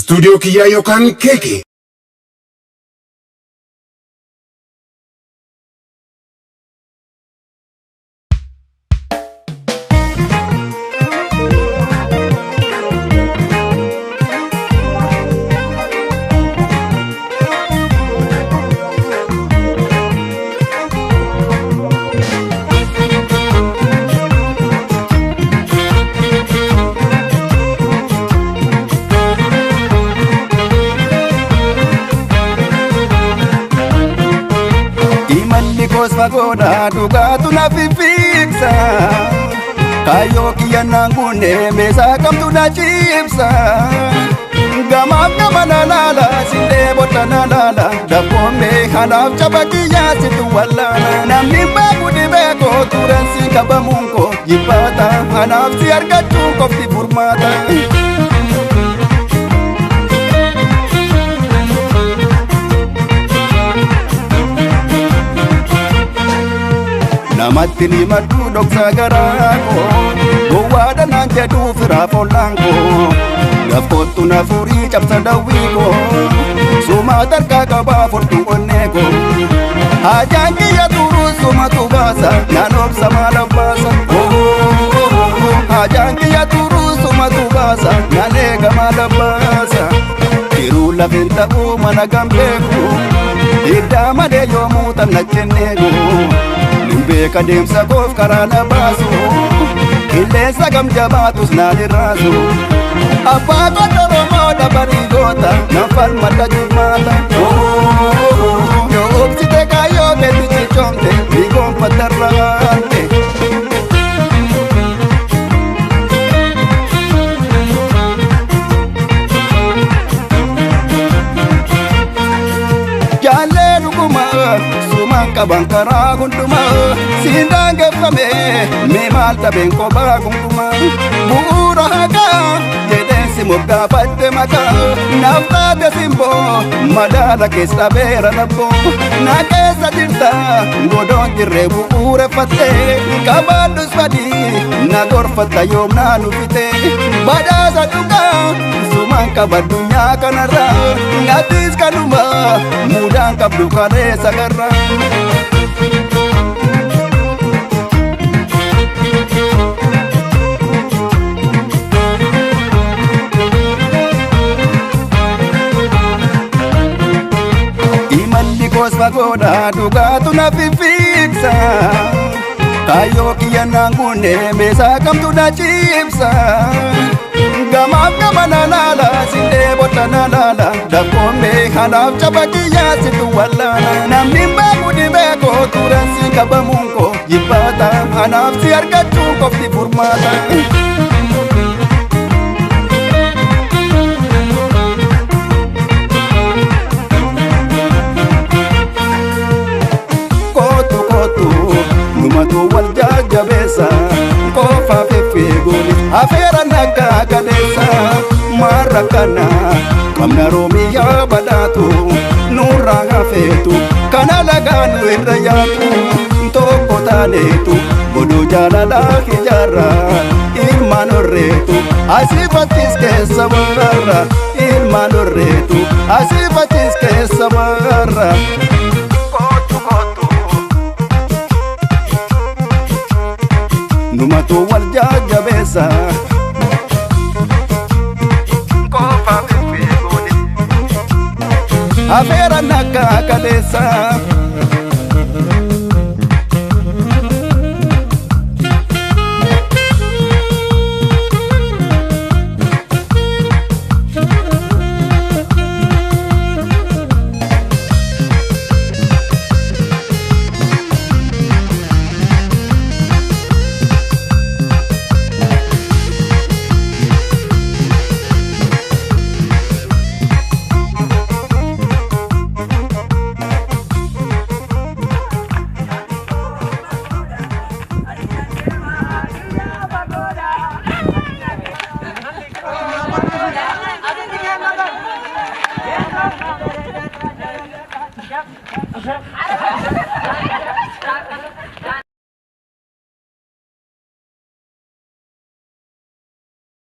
Studio kiyyaa yookaan keekii. Fagoda dugatu na fifixa kayo kiyana ngune mesa kamtu na chipsa gama nalala sinde botana lala da pombe hanaf chabakiya situ wala namni babu di beko turansi kabamunko yipata hanaf siarga chunko ti furmata Namatti ni maddu dhoksa garaako gowwaadha naan jedhu firaa follaanko gaafottu na furii cabsa dawwiiko sumaa tarkaa qabaa furtuu onneeko haajaan kiyya turuu sumatu baasa naan obsa maala baasa haajaan kiyya turuu sumatu baasa naan eega maala baasa jiruu lafeen ta'uu mana gambeeku hiddaa malee yoomuu tanna jenneeku Beka demsa kof karana basu Ilesa gam jabatus nalirasu Apa kota romo da barigota Nafal mata jumata Yo opsite kayo beti chichonte Ligom patarrante Jale lukuma Kabankara gunduma sindanga fame me malta benko ba gunduma buura haga jedesi mugga patte maka nafta de simbo madala kesta bera nabbo na kesa dirta godon dirre buure fatte kabadus padi na gorfata yom na nufite badaza duka suman kabadunya kanara ngatis kanuma mudang kabdu kare sagarra Kos fagoda dugatu na fifixa kayo kiyana ngune mesa kamtu na chipsa gama nalala sinde botana lala da pombe hanaf chabakiya situ wala namni babu di beko turansi kabamunko yipata hanaf siarga chunko ti furmata Numatu wal jajabesa kofa fefegoli afera naka kadesa marakana kamna romiya badatu nura gafetu kana laganu irayatu toko tanetu bodu jalala kijara ilmanoretu asifatis ke sabara ilmanoretu asifatis ke sabara Numatu wal jajabesa kofa fefegoli afera naka kadesa Yep.